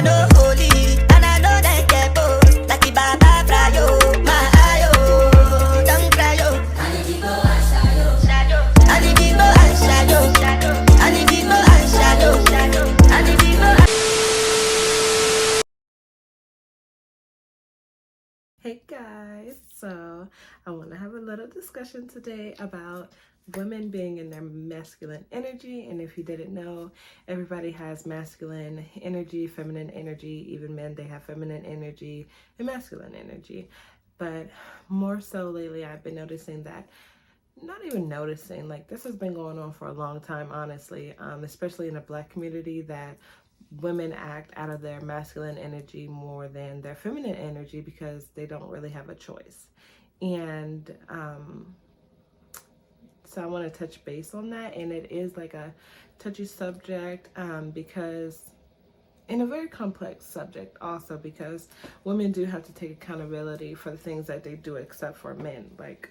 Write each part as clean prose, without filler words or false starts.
no holy, and I know that get both. Like the Baba Frayo, my ayo, don't cry yo. And if you go and shadow, and if you go and shadow, and if you go and shadow, and if you go. Hey guys, so I want to have a little discussion today about women being in their masculine energy. And if you didn't know, everybody has masculine energy, feminine energy. Even men, they have feminine energy and masculine energy. But more so lately, I've been noticing that, not even noticing, like this has been going on for a long time, honestly, especially in the Black community, that women act out of their masculine energy more than their feminine energy because they don't really have a choice. And so I want to touch base on that, and it is like a touchy subject, because in a very complex subject also, because women do have to take accountability for the things that they do except for men, like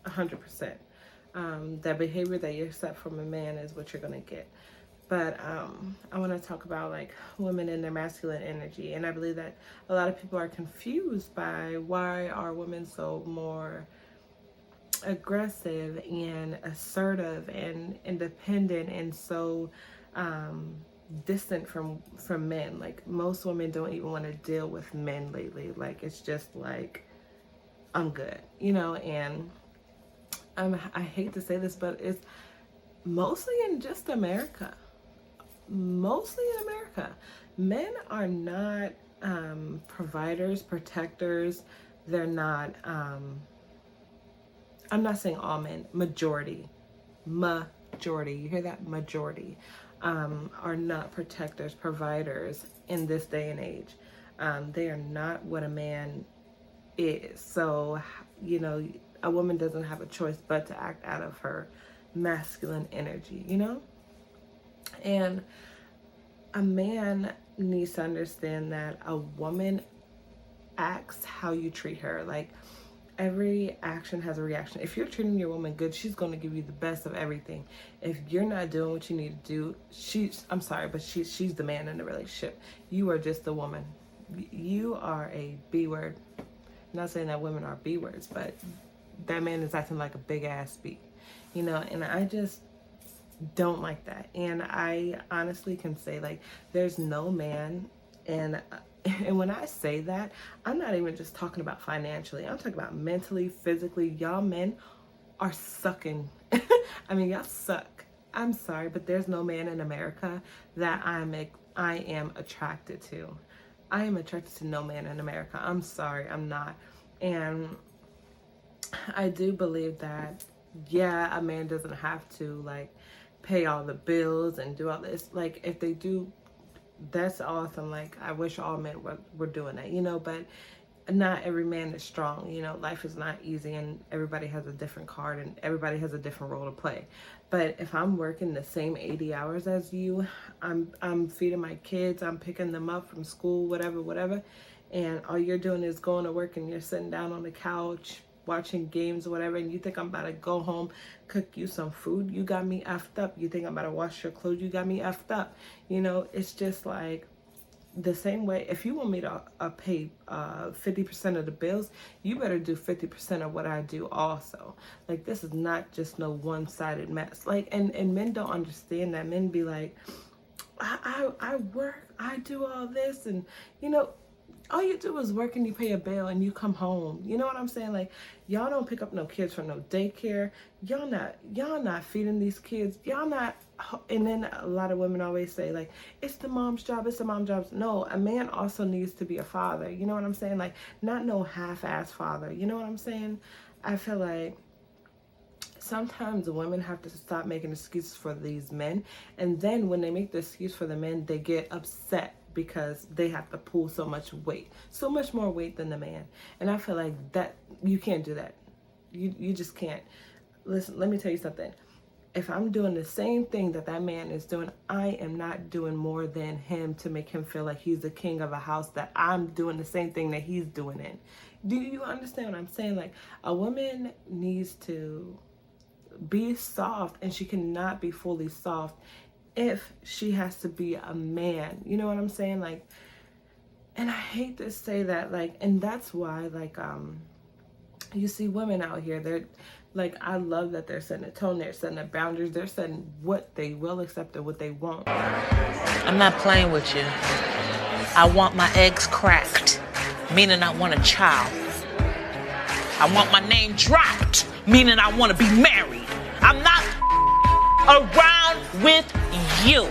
100%. That behavior that you accept from a man is what you're going to get. But I want to talk about like women in their masculine energy. And I believe that a lot of people are confused by why are women so more aggressive and assertive and independent and so distant from men. Like most women don't even want to deal with men lately. Like it's just like, I'm good, you know. And I hate to say this, but it's mostly in just America. Mostly in America, men are not providers, protectors. They're not, I'm not saying all men, majority, you hear that? Majority are not protectors, providers in this day and age. They are not what a man is. So, you know, a woman doesn't have a choice but to act out of her masculine energy, you know? And a man needs to understand that a woman acts how you treat her. Like every action has a reaction. If you're treating your woman good, she's going to give you the best of everything. If you're not doing what you need to do, she's the man in the relationship. You are just the woman. You are a B word. I'm not saying that women are B words, but that man is acting like a big ass B, you know. And I just don't like that. And I honestly can say, like, there's no man, and when I say that, I'm not even just talking about financially. I'm talking about mentally, physically. Y'all men are sucking. I mean, y'all suck. I'm sorry, but there's no man in America that I am attracted to. I am attracted to no man in America. I'm sorry, I'm not. And I do believe that, yeah, a man doesn't have to like pay all the bills and do all this. Like if they do, that's awesome. Like I wish all men were doing that, you know. But not every man is strong, you know. Life is not easy, and everybody has a different card and everybody has a different role to play. But if I'm working the same 80 hours as you, I'm feeding my kids, I'm picking them up from school, whatever, and all you're doing is going to work and you're sitting down on the couch watching games or whatever, and you think I'm about to go home, cook you some food, you got me effed up. You think I'm about to wash your clothes, you got me effed up. You know, it's just like the same way. If you want me to pay 50% of the bills, you better do 50% of what I do also. Like this is not just no one-sided mess. Like, and men don't understand that. Men be like, I work, I do all this, and you know, all you do is work and you pay a bill and you come home. You know what I'm saying? Like y'all don't pick up no kids from no daycare. Y'all not feeding these kids. Y'all not. And then a lot of women always say like, it's the mom's job. It's the mom's job. No, a man also needs to be a father. You know what I'm saying? Like not no half-ass father. You know what I'm saying? I feel like sometimes women have to stop making excuses for these men. And then when they make the excuse for the men, they get upset because they have to pull so much weight, so much more weight than the man. And I feel like that you can't do that. You just can't. Listen, let me tell you something. If I'm doing the same thing that that man is doing, I am not doing more than him to make him feel like he's the king of a house that I'm doing the same thing that he's doing in. Do you understand what I'm saying? Like a woman needs to be soft, and she cannot be fully soft if she has to be a man. You know what I'm saying? Like And I hate to say that, like, and that's why, like, you see women out here, they're like, I love that they're setting a tone, they're setting the boundaries, they're setting what they will accept and what they won't. I'm not playing with you. I want my eggs cracked, meaning I want a child. I want my name dropped, meaning I want to be married. I'm not around with you.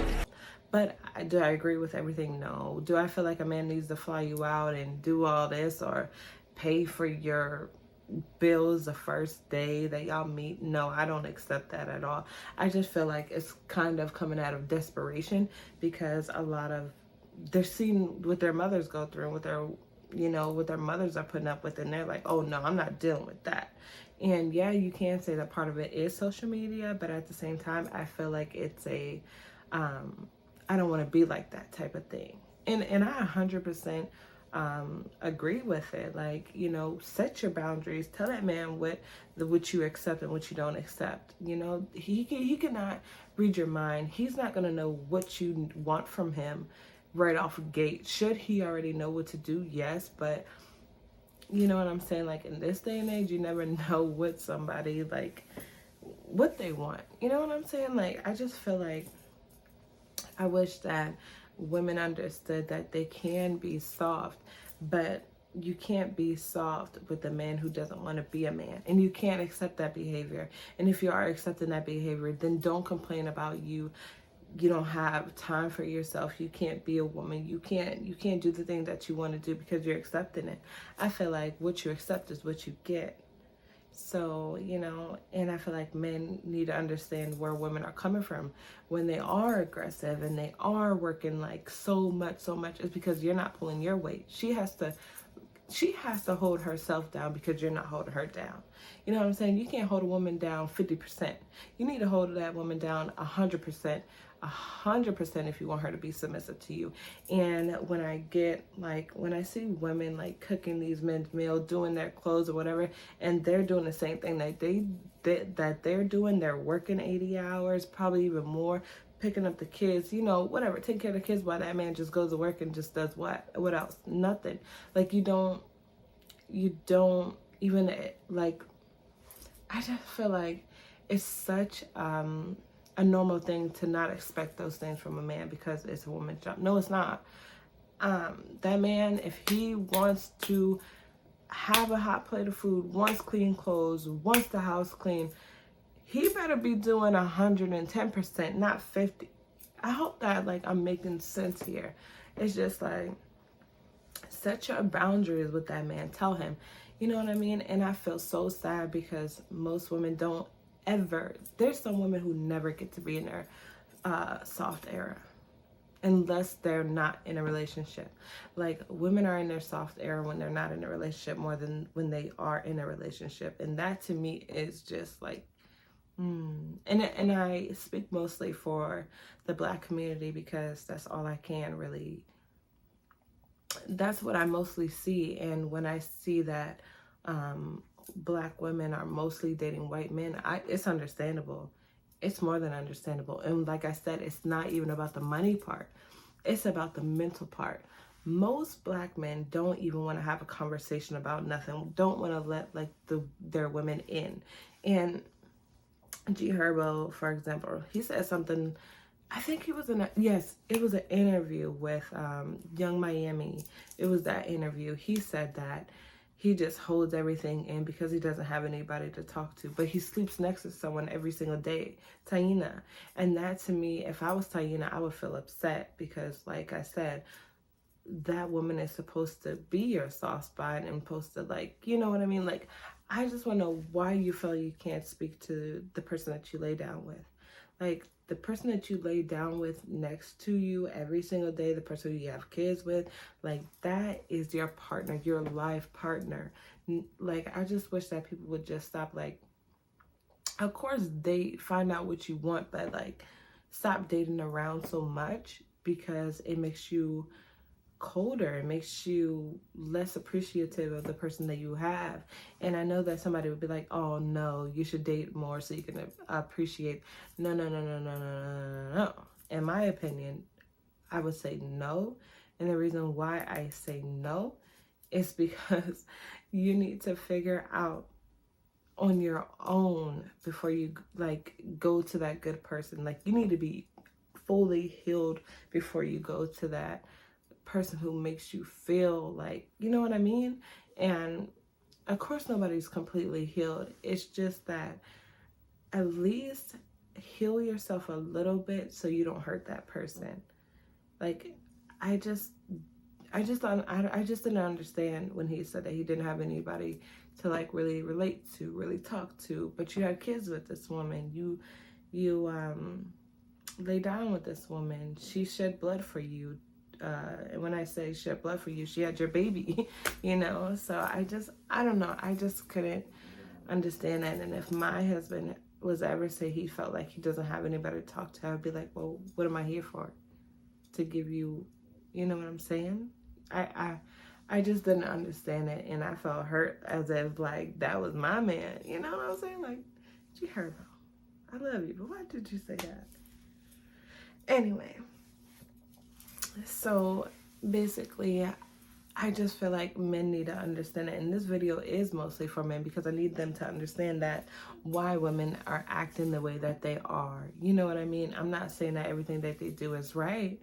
But do I agree with everything? No. Do I feel like a man needs to fly you out and do all this or pay for your bills the first day that y'all meet? No, I don't accept that at all. I just feel like it's kind of coming out of desperation because a lot of they're seeing what their mothers go through and what their what their mothers are putting up with, and they're like, oh no, I'm not dealing with that. And yeah, you can say that part of it is social media, but at the same time, I feel like it's a I don't want to be like that type of thing. And I 100% agree with it. Like, set your boundaries. Tell that man what you accept and what you don't accept. He cannot read your mind. He's not going to know what you want from him right off the gate. Should he already know what to do? Yes, but you know what I'm saying? Like, in this day and age, you never know what somebody, like, what they want. You know what I'm saying? Like, I just feel like I wish that women understood that they can be soft, but you can't be soft with a man who doesn't want to be a man, and you can't accept that behavior. And if you are accepting that behavior, then don't complain about you don't have time for yourself. You can't be a woman. You can't do the thing that you want to do because you're accepting it. I feel like what you accept is what you get. So, and I feel like men need to understand where women are coming from when they are aggressive and they are working like so much. It's because you're not pulling your weight. She has to hold herself down because you're not holding her down. You know what I'm saying? You can't hold a woman down 50%. You need to hold that woman down 100%. 100% if you want her to be submissive to you. And when I see women like cooking these men's meals, doing their clothes or whatever, and they're doing the same thing that they're doing, they're working 80 hours, probably even more, picking up the kids, whatever, taking care of the kids while that man just goes to work and just does what else? Nothing. Like, you don't even, like, I just feel like it's such a normal thing to not expect those things from a man because it's a woman's job. No, it's not. That man, if he wants to have a hot plate of food, wants clean clothes, wants the house clean, he better be doing 110%, not 50. I hope that, like, I'm making sense here. It's just like, set your boundaries with that man. Tell him, you know what I mean? And I feel so sad because most women don't ever. There's some women who never get to be in their soft era unless they're not in a relationship. Like, women are in their soft era when they're not in a relationship more than when they are in a relationship. And that to me is just like, And I speak mostly for the Black community because that's all I can really, that's what I mostly see. And when I see that Black women are mostly dating white men, it's understandable. It's more than understandable. And like I said, it's not even about the money part. It's about the mental part. Most Black men don't even want to have a conversation about nothing. Don't want to let like their women in. And G Herbo, for example, he said something. I think he was it was an interview with Young Miami. It was that interview. He said that he just holds everything in because he doesn't have anybody to talk to. But he sleeps next to someone every single day, Taina. And that, to me, if I was Taina, I would feel upset because, like I said, that woman is supposed to be your soft spot and supposed to, like, you know what I mean? Like, I just want to know why you feel you can't speak to the person that you lay down with. Like, the person that you lay down with next to you every single day, the person you have kids with, like, that is your partner, your life partner. Like, I just wish that people would just stop, like, of course, find out what you want, but, like, stop dating around so much because it makes you colder. It makes you less appreciative of the person that you have. And I know that somebody would be like, oh no, you should date more so you can appreciate. No. In my opinion, I would say no. And the reason why I say no is because you need to figure out on your own before you like go to that good person. Like, you need to be fully healed before you go to that person who makes you feel like, you know what I mean? And of course nobody's completely healed. It's just that at least heal yourself a little bit so you don't hurt that person. Like, I just didn't understand when he said that he didn't have anybody to like really relate to, really talk to, but you had kids with this woman. You lay down with this woman. She shed blood for you. And when I say shed blood for you, she had your baby, you know? So I don't know. I just couldn't understand that. And if my husband was ever say he felt like he doesn't have anybody to talk to, I'd be like, well, what am I here for? To give you, you know what I'm saying? I just didn't understand it, and I felt hurt as if like that was my man. You know what I'm saying? Like, you heard me. I love you, but why did you say that? Anyway, so basically, I just feel like men need to understand it, and this video is mostly for men because I need them to understand that why women are acting the way that they are. You know what I mean? I'm not saying that everything that they do is right.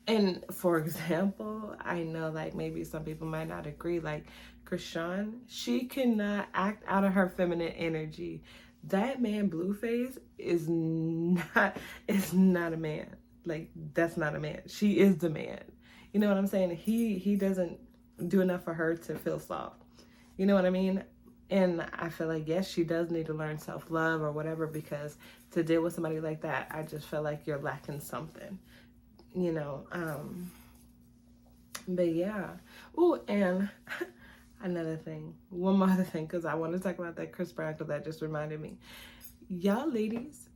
And for example, I know like maybe some people might not agree, like Krishan, she cannot act out of her feminine energy. That man Blueface is not a man. Like, that's not a man. She is the man. You know what I'm saying? He doesn't do enough for her to feel soft. You know what I mean? And I feel like, yes, she does need to learn self-love or whatever, because to deal with somebody like that, I just feel like you're lacking something. You know, but yeah. Oh, and another thing, one more other thing, because I want to talk about that Chris Brown, because that just reminded me. Y'all ladies,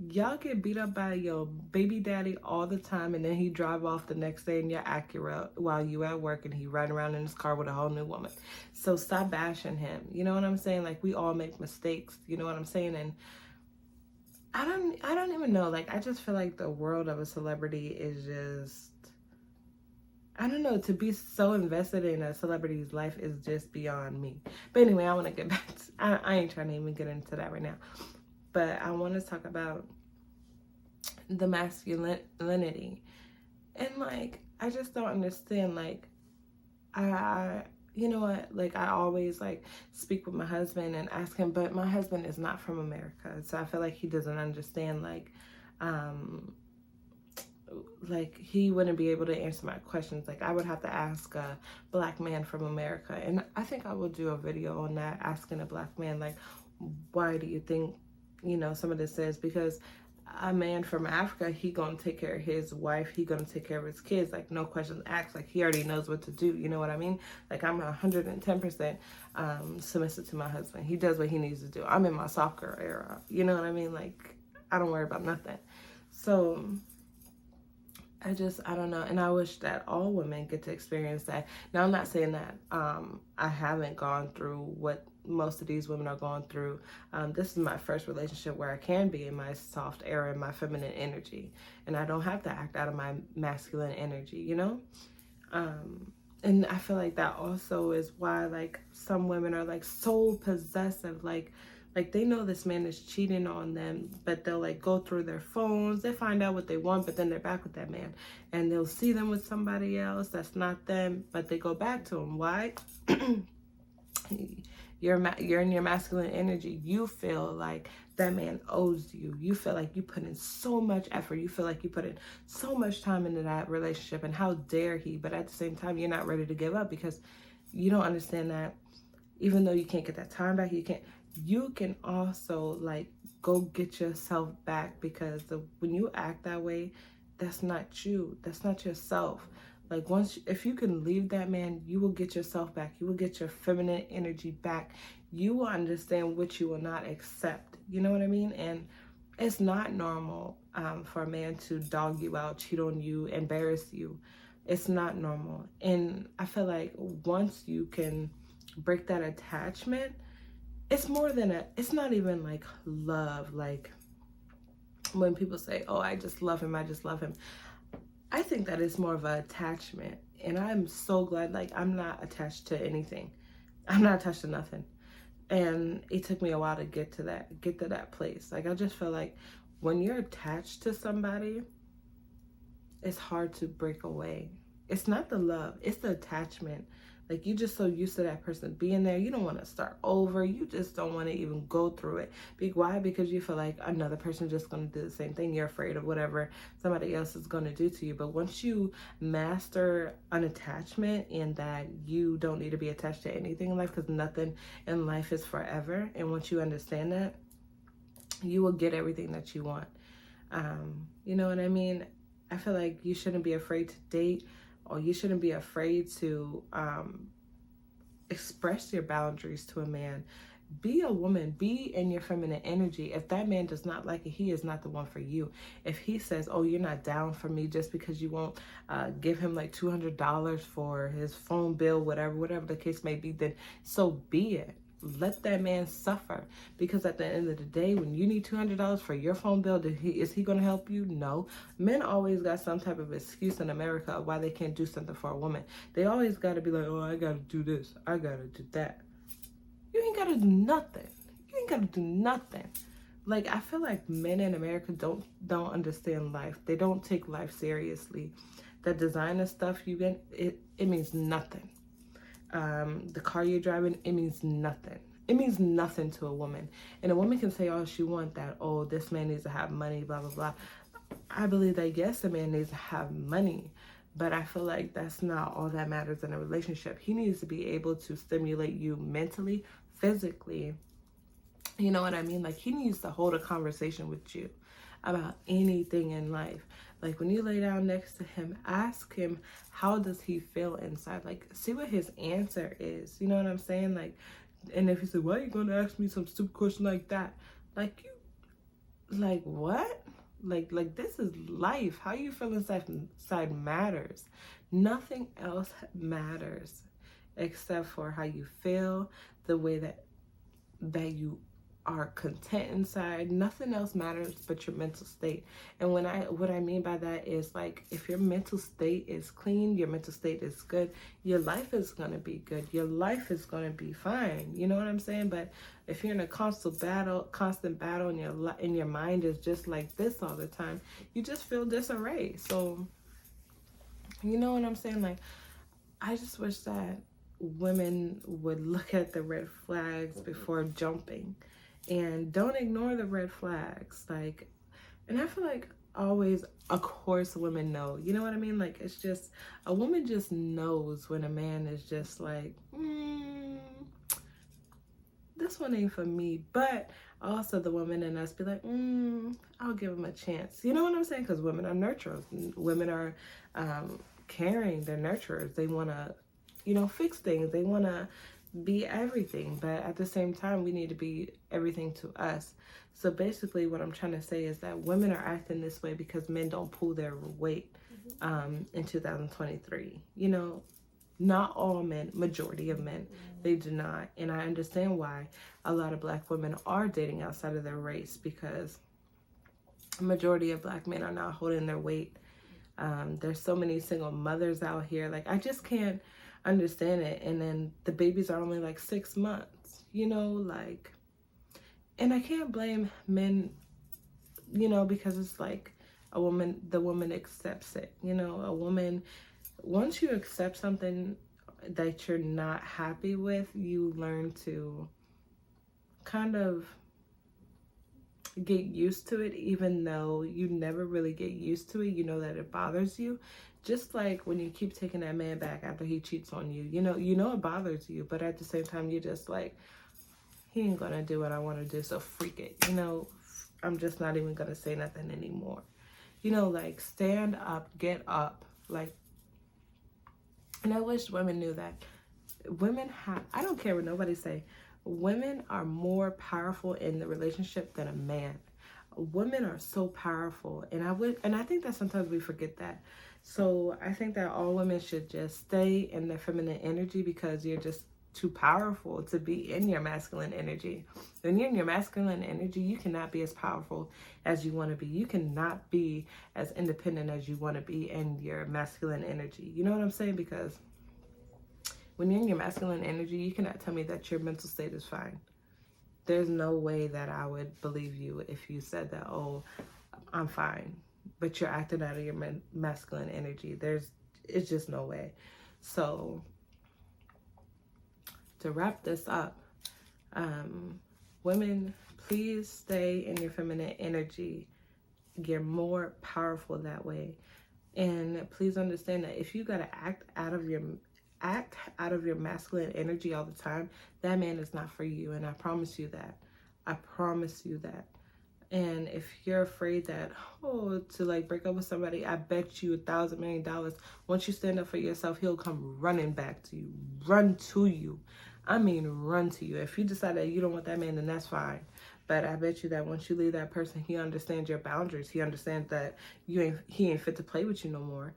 y'all get beat up by your baby daddy all the time, and then he drive off the next day in your Acura while you at work, and he riding around in his car with a whole new woman. So stop bashing him. You know what I'm saying? Like, we all make mistakes. You know what I'm saying? And I don't even know. Like, I just feel like the world of a celebrity is just, I don't know, to be so invested in a celebrity's life is just beyond me. But anyway, I want to get back to, I ain't trying to even get into that right now. But I want to talk about the masculinity. And like, I just don't understand. Like, you know what, like, I always like speak with my husband and ask him, but my husband is not from America, so I feel like he doesn't understand, like he wouldn't be able to answer my questions. Like, I would have to ask a black man from America, and I think I will do a video on that, asking a black man, like, why do you think, you know, some of this is, because a man from Africa, he gonna take care of his wife, he gonna take care of his kids, like, no questions asked. Like, he already knows what to do, you know what I mean? Like, I'm 110% submissive to my husband. He does what he needs to do. I'm in my soft girl era, you know what I mean? Like, I don't worry about nothing. So I don't know, and I wish that all women get to experience that. Now, I'm not saying that I haven't gone through what most of these women are going through. This is my first relationship where I can be in my soft era, in my feminine energy, and I don't have to act out of my masculine energy, you know? And I feel like that also is why, like, some women are, like, so possessive, like they know this man is cheating on them, but they'll like go through their phones, they find out what they want, but then they're back with that man, and they'll see them with somebody else that's not them, but they go back to him. Why? You're in your masculine energy. You feel like that man owes you. You feel like you put in so much effort. You feel like you put in so much time into that relationship, and how dare he? But at the same time, you're not ready to give up, because you don't understand that even though you can't get that time back, you can also like go get yourself back, because when you act that way, that's not you, that's not yourself. Like, if you can leave that man, you will get yourself back, you will get your feminine energy back, you will understand what you will not accept, you know what I mean? And it's not normal for a man to dog you out, cheat on you, embarrass you. It's not normal. And I feel like once you can break that attachment, it's more than it's not even like love. Like, when people say, oh, I just love him, I think that it's more of an attachment. And I'm so glad, like, I'm not attached to anything. I'm not attached to nothing. And it took me a while to get to that place. Like, I just feel like when you're attached to somebody, it's hard to break away. It's not the love, it's the attachment. Like, you just so used to that person being there, you don't want to start over. You just don't want to even go through it. Why? Because you feel like another person just going to do the same thing. You're afraid of whatever somebody else is going to do to you. But once you master an attachment and that you don't need to be attached to anything in life, because nothing in life is forever. And once you understand that, you will get everything that you want. You know what I mean? I feel like you shouldn't be afraid to date, or you shouldn't be afraid to express your boundaries to a man. Be a woman, be in your feminine energy. If that man does not like it, he is not the one for you. If he says, oh, you're not down for me just because you won't give him like $200 for his phone bill, whatever the case may be, then so be it. Let that man suffer, because at the end of the day, when you need $200 for your phone bill, is he going to help you? No. Men always got some type of excuse in America of why they can't do something for a woman. They always got to be like, oh, I got to do this, I got to do that. You ain't got to do nothing. You ain't got to do nothing. Like, I feel like men in America don't understand life. They don't take life seriously. That designer stuff you get, it means nothing. The car you're driving, it means nothing. It means nothing to a woman. And a woman can say all she wants, that, oh, this man needs to have money, blah, blah, blah. I believe that, yes, a man needs to have money, but I feel like that's not all that matters in a relationship. He needs to be able to stimulate you mentally, physically. You know what I mean? Like, he needs to hold a conversation with you about anything in life. Like, when you lay down next to him, ask him, how does he feel inside? Like, see what his answer is. You know what I'm saying? Like, and if he said, why are you going to ask me some stupid question like that? Like, what? Like this is life. How you feel inside matters. Nothing else matters except for how you feel, the way that you are content inside. Nothing else matters but your mental state. And what I mean by that is, like, if your mental state is clean, your mental state is good, your life is going to be good. Your life is going to be fine. You know what I'm saying? But if you're in a constant battle and your mind is just like this all the time, you just feel disarray. So, you know what I'm saying? Like, I just wish that women would look at the red flags before jumping. And don't ignore the red flags. Like, and I feel like always, of course, women know. You know what I mean? Like, it's just, a woman just knows when a man is just like, this one ain't for me. But also the woman in us be like, I'll give him a chance. You know what I'm saying? Because women are nurturers. Women are caring. They're nurturers. They want to, fix things. They want to be everything, but at the same time, we need to be everything to us. So basically what I'm trying to say is that women are acting this way because men don't pull their weight in 2023. Not all men, majority of men, they do not. And I understand why a lot of Black women are dating outside of their race, because a majority of Black men are not holding their weight. There's so many single mothers out here. Like, I just can't understand it. And then the babies are only like 6 months, and I can't blame men, because it's like the woman accepts it. A woman, once you accept something that you're not happy with, you learn to kind of get used to it, even though you never really get used to it. You know that it bothers you. Just like when you keep taking that man back after he cheats on you, you know it bothers you, but at the same time, you're just like, he ain't gonna do what I want to do, so freak it. I'm just not even gonna say nothing anymore. Like, stand up, get up. Like, and I wish women knew that. Women I don't care what nobody say, women are more powerful in the relationship than a man. Women are so powerful, and I think that sometimes we forget that. So I think that all women should just stay in their feminine energy, because you're just too powerful to be in your masculine energy. When you're in your masculine energy, you cannot be as powerful as you want to be. You cannot be as independent as you want to be in your masculine energy. You know what I'm saying? Because when you're in your masculine energy, you cannot tell me that your mental state is fine. There's no way that I would believe you if you said that, oh, I'm fine, but you're acting out of your masculine energy. It's just no way. So to wrap this up, women, please stay in your feminine energy. You're more powerful that way. And please understand that if you gotta act out of your masculine energy all the time, that man is not for you. And I promise you that. I promise you that. And if you're afraid that, to like break up with somebody, I bet you $1,000 million, once you stand up for yourself, he'll come running back to you, run to you. I mean, run to you. If you decide that you don't want that man, then that's fine. But I bet you that once you leave that person, he understands your boundaries. He understands that he ain't fit to play with you no more.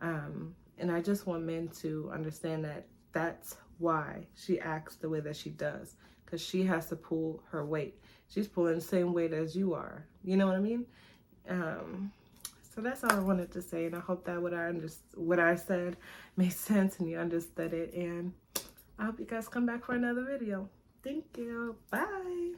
And I just want men to understand that that's why she acts the way that she does, because she has to pull her weight. She's pulling the same weight as you are. You know what I mean? So that's all I wanted to say, and I hope that what I said made sense and you understood it. And I hope you guys come back for another video. Thank you. Bye.